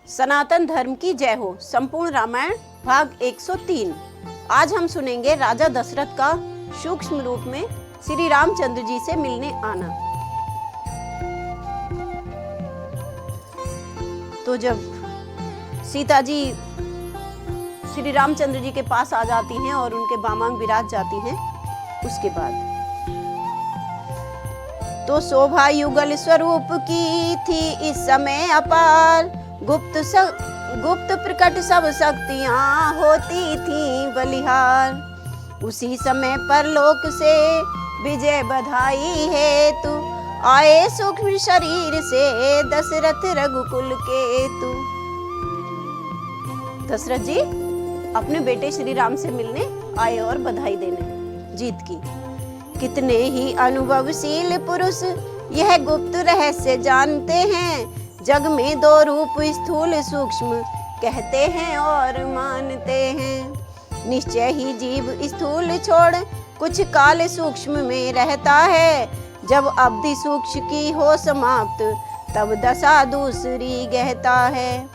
सनातन धर्म की जय हो। संपूर्ण रामायण भाग 103। आज हम सुनेंगे राजा दशरथ का सूक्ष्म रूप में श्री रामचंद्र जी से मिलने आना। तो जब सीता जी श्री रामचंद्र जी के पास आ जाती हैं और उनके बामांग विराज जाती हैं, उसके बाद तो शोभा युगल स्वरूप की थी इस समय अपार, गुप्त प्रकट सब शक्तियां होती थी बलिहार। उसी समय परलोक से विजय बधाई है तू, आए सूक्ष्म शरीर से दशरथ रघुकुल के तू। दशरथ जी अपने बेटे श्री राम से मिलने आए और बधाई देने जीत की। कितने ही अनुभवशील पुरुष यह गुप्त रहस्य जानते हैं, जग में दो रूप स्थूल सूक्ष्म कहते हैं और मानते हैं। निश्चय ही जीव स्थूल छोड़ कुछ काल सूक्ष्म में रहता है, जब अवधि सूक्ष्म की हो समाप्त तब दशा दूसरी गहता है।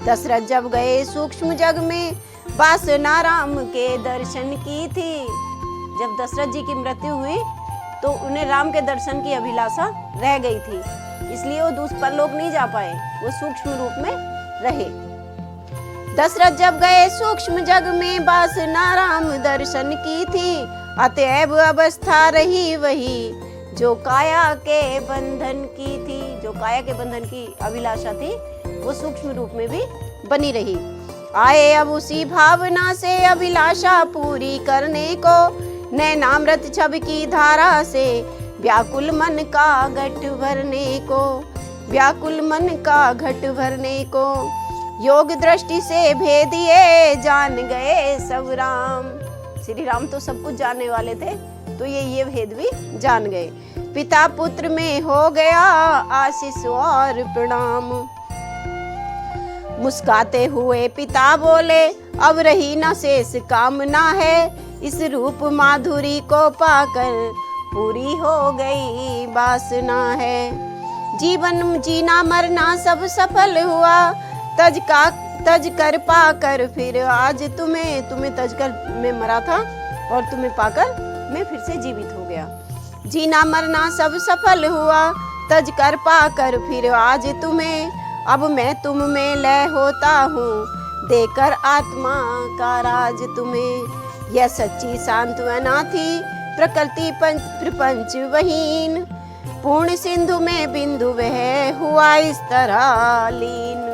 दशरथ जब गए सूक्ष्म जग में वासना राम के दर्शन की थी। जब दशरथ जी की मृत्यु हुई तो उन्हें राम के दर्शन की अभिलाषा रह गई थी, इसलिए वो दूसरे परलोक नहीं जा पाए, वो सूक्ष्म रूप में रहे। दशरथ जब गए सूक्ष्म जग में वासना राम दर्शन की थी, अतएव अवस्था रही वही जो काया के बंधन की थी। जो काया के बंधन की अभिलाषा थी वो सूक्ष्म रूप में भी बनी रही। आए अब उसी भावना से अभिलाषा पूरी करने को, नैनामृत छब की धारा से व्याकुल मन का घट भरने को, व्याकुल मन का घट भरने को। योग दृष्टि से भेदिए जान गए सब राम। श्री राम तो सब कुछ जानने वाले थे, तो ये भेद भी जान गए। पिता पुत्र में हो गया आशीष और प्रणाम। मुस्काते हुए पिता बोले अब रही न शेष कामना है, इस रूप माधुरी को पाकर पूरी हो गई वासना है। जीवन जीना मरना सब सफल हुआ, तज कर पाकर फिर आज तुम्हें तज कर मैं मरा था और तुम्हें पाकर मैं फिर से जीवित हो गया। जीना मरना सब सफल हुआ, तज कर पाकर फिर आज तुम्हें, अब मैं तुम में लय होता हूँ देकर आत्मा का राज तुम्हें। यह सच्ची सांत्वना थी प्रकृति प्रपंच वहीन, पूर्ण सिंधु में बिंदु वह हुआ इस तरह लीन।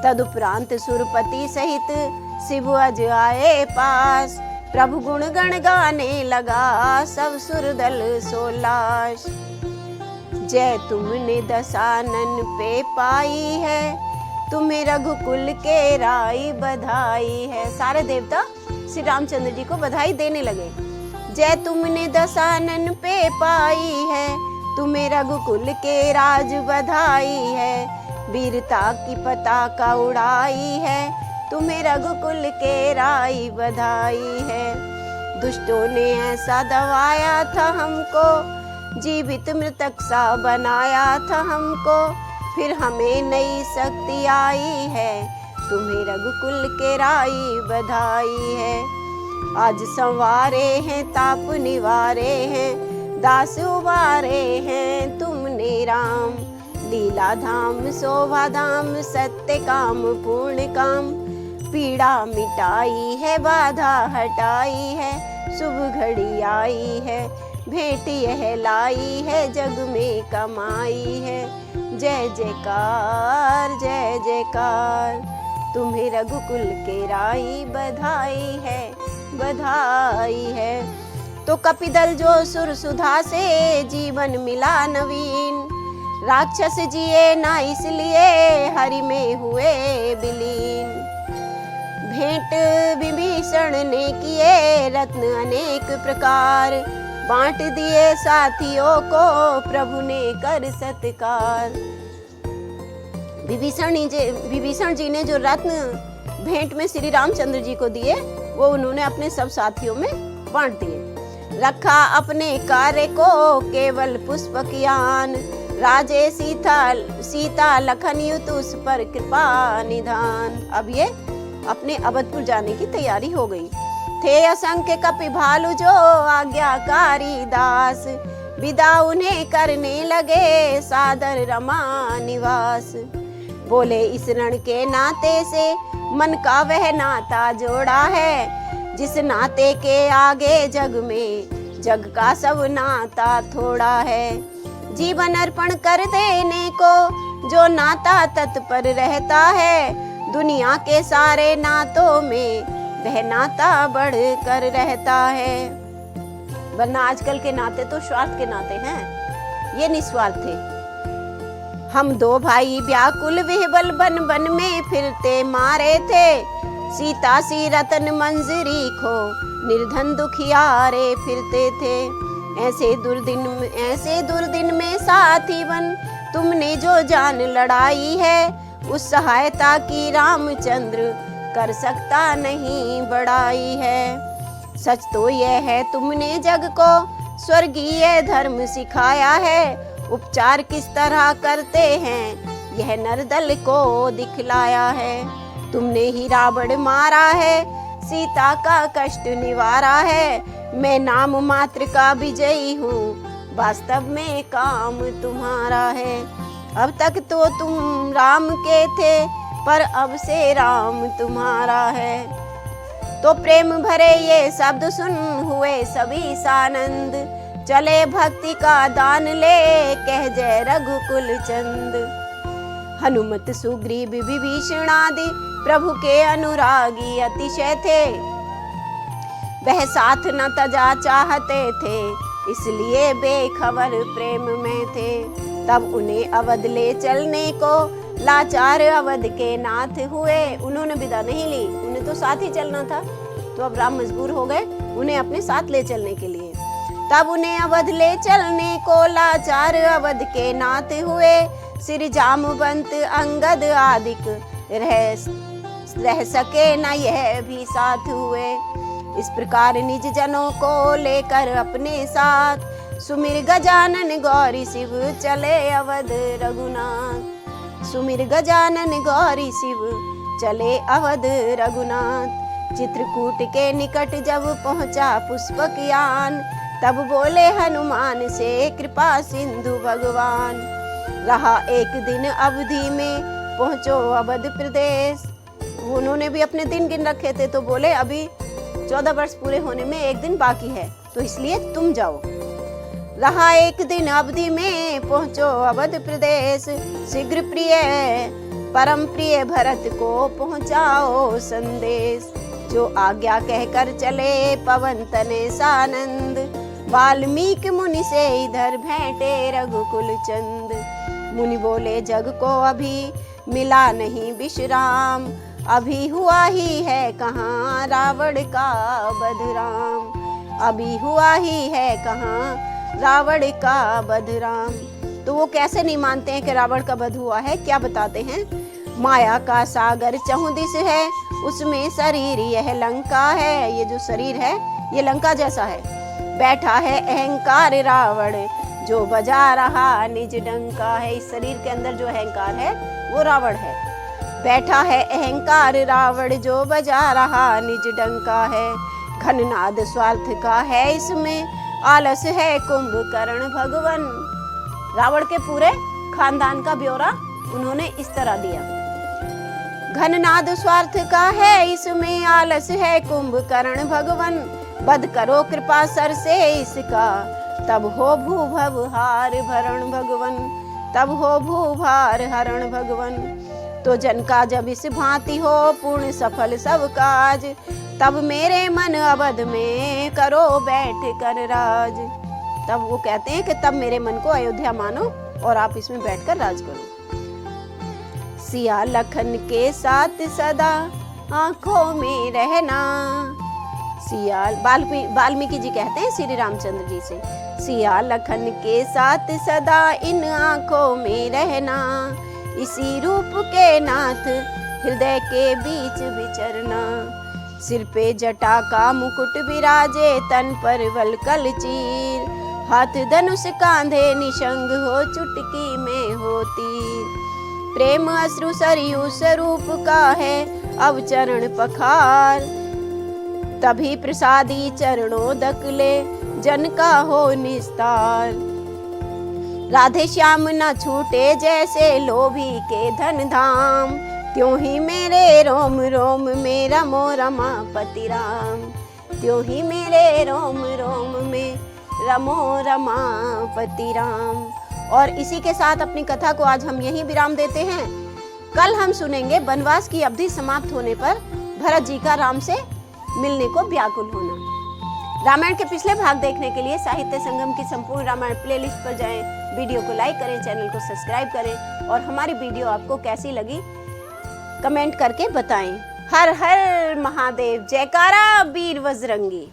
तदुपरांत सुरपति सहित शिव अज आए पास, प्रभु गुण गण गाने लगा सब सुरदल सोलाश। जय तुमने दशानन पे पाई है, तुम्हें रघुकुल के राई बधाई है। सारे देवता श्री रामचंद्र जी को बधाई देने लगे। जय तुमने दशानन पे पाई है, तुम्हें रघुकुल के राज बधाई है। वीरता की पताका उड़ाई है, तुम्हें रघुकुल के राई बधाई है। दुष्टों ने ऐसा दबाया था हमको, जीवित मृतक सा बनाया था हमको, फिर हमें नई शक्ति आई है, तुम्हें रघुकुल के राई बधाई है। आज संवारे हैं ताप निवारे हैं, दास उबारे हैं तुमने राम। लीला धाम शोभा धाम सत्य काम पूर्ण काम, पीड़ा मिटाई है बाधा हटाई है, शुभ घड़ी आई है, भेंट यह लाई है जग में कमाई है। जय जयकार जय जयकार, तुम्हें रघुकुल के राई बधाई है बधाई है। तो कपिदल जो सुर सुधा से जीवन मिला नवीन, राक्षस जिए ना इसलिए हरि में हुए विलीन। भेंट विभीषण ने किए रत्न अनेक प्रकार, बांट दिए साथियों को प्रभु ने कर सत्कार। विभीषण जी ने जो रत्न भेंट में श्री रामचंद्र जी को दिए वो उन्होंने अपने सब साथियों में बांट दिए। रखा अपने कार्य को केवल पुष्पक यान, राजे सीता लखन युत उस पर कृपा निधान। अब ये अपने अवधपुर जाने की तैयारी हो गई। थे असंख्य कपि भालू जो आज्ञाकारी दास, विदा उन्हें करने लगे सादर रमा निवास। बोले इस रण के नाते से मन का वह नाता जोड़ा है, जिस नाते के आगे जग में जग का सब नाता थोड़ा है। जीवन अर्पण कर देने को जो नाता तत्पर रहता है, दुनिया के सारे नातों में वह नाता बढ़ कर रहता है। वरना आजकल के नाते तो स्वार्थ के नाते हैं, ये निस्वार्थ थे। हम दो भाई व्याकुल विह्वल बन बन में फिरते मारे थे, सीता सी रतन मंजरी खो निर्धन दुखियारे फिरते थे। ऐसे दुर्दिन में साथी बन तुमने जो जान लड़ाई है, उस सहायता की रामचंद्र कर सकता नहीं बड़ाई है। सच तो यह है तुमने जग को स्वर्गीय धर्म सिखाया है, उपचार किस तरह करते हैं यह नरदल को दिखलाया है। तुमने ही रावण मारा है, सीता का कष्ट निवारा है, मैं नाम मात्र का विजयी हूँ, वास्तव में काम तुम्हारा है। अब तक तो तुम राम के थे, पर अब से राम तुम्हारा है। तो प्रेम भरे ये शब्द सुन हुए सभी सानंद, चले भक्ति का दान ले कह जय रघुकुल चंद। हनुमत सुग्रीव विभीषण आदि प्रभु के अनुरागी अतिशय थे, वह साथ न तजा चाहते थे, इसलिए बेखबर प्रेम में थे। तब उन्हें अवध ले चलने को लाचार अवध के नाथ हुए, उन्होंने विदा नहीं ली, उन्हें तो साथ ही चलना था। तो अब राम मजबूर हो गए उन्हें अपने साथ ले चलने के लिए। तब उन्हें अवध ले चलने को लाचार अवध के नाथ हुए, श्री जामवंत अंगद आदिक रह सके न यह भी साथ हुए। इस प्रकार निज जनों को लेकर अपने साथ, सुमिर गजानन गौरी शिव चले अवध रघुनाथ। सुमिर गजानन गौरी शिव चले अवध रघुनाथ। चित्रकूट के निकट जब पहुंचा पुष्पक यान, तब बोले हनुमान से कृपा सिंधु भगवान। रहा एक दिन अवधि में पहुंचो अवध प्रदेश। उन्होंने भी अपने दिन गिन रखे थे, तो बोले अभी 14 वर्ष पूरे होने में एक दिन बाकी है, तो इसलिए तुम जाओ। रहा एक दिन अवधि में पहुंचो अवध प्रदेश, शीघ्र प्रिय परम प्रिय भरत को पहुंचाओ संदेश। जो आज्ञा कहकर चले पवन तने सानंद, वाल्मीकि मुनि से इधर भेंटे रघुकुल चंद। मुनि बोले जग को अभी मिला नहीं विश्राम, अभी हुआ ही है कहाँ रावण का वध राम। अभी हुआ ही है कहाँ रावण का वध राम। तो वो कैसे नहीं मानते हैं कि रावण का वध हुआ है, क्या बताते हैं। माया का सागर चहुदिस है, उसमें शरीर यह लंका है। ये जो शरीर है ये लंका जैसा है। बैठा है अहंकार रावण जो बजा रहा निज डंका है। इस शरीर के अंदर जो अहंकार है वो रावण है। बैठा है अहंकार रावण जो बजा रहा निज डंका है। घननाद स्वार्थ का है इसमें, आलस है कुंभकर्ण भगवन। रावण के पूरे खानदान का ब्यौरा उन्होंने इस तरह दिया। घननाद स्वार्थ का है इसमें, आलस है कुंभकर्ण भगवन। बद करो कृपा सर से इसका, तब हो भूभव हार भरण भगवन। तब हो भूभार हरण भगवन। तो जन का जब इस भांति हो पूर्ण सफल सब काज, तब मेरे मन अवध में करो बैठ कर राज। तब वो कहते हैं कि तब मेरे मन को अयोध्या मानो और आप इसमें बैठकर राज करो। सिया लखन के साथ सदा आंखों में रहना। सिया वाल्मीकि जी कहते हैं श्री रामचंद्र जी से, सिया लखन के साथ सदा इन आंखों में रहना। इसी रूप के नाथ हृदय के बीच विचरना। सिर पे जटा का मुकुट विराजे, तन पर वलकल चीर, हाथ धनुष कांधे निशंग हो चुटकी में होती। प्रेम अश्रु सरयू स्वरूप का है अब चरण पखार, तभी प्रसादी चरणोदक ले जन का हो निस्तार। राधे श्याम न छूटे जैसे लोभी के धन धाम, त्यों ही मेरे रोम रोम में रमो रमापति राम, त्यों ही मेरे रोम रोम में रमो रमापति राम। और इसी के साथ अपनी कथा को आज हम यहीं विराम देते हैं। कल हम सुनेंगे वनवास की अवधि समाप्त होने पर भरत जी का राम से मिलने को व्याकुल होना। रामायण के पिछले भाग देखने के लिए साहित्य संगम की संपूर्ण रामायण प्लेलिस्ट पर जाएं, वीडियो को लाइक करें, चैनल को सब्सक्राइब करें और हमारी वीडियो आपको कैसी लगी कमेंट करके बताएं। हर हर महादेव, जयकारा वीर बजरंगी।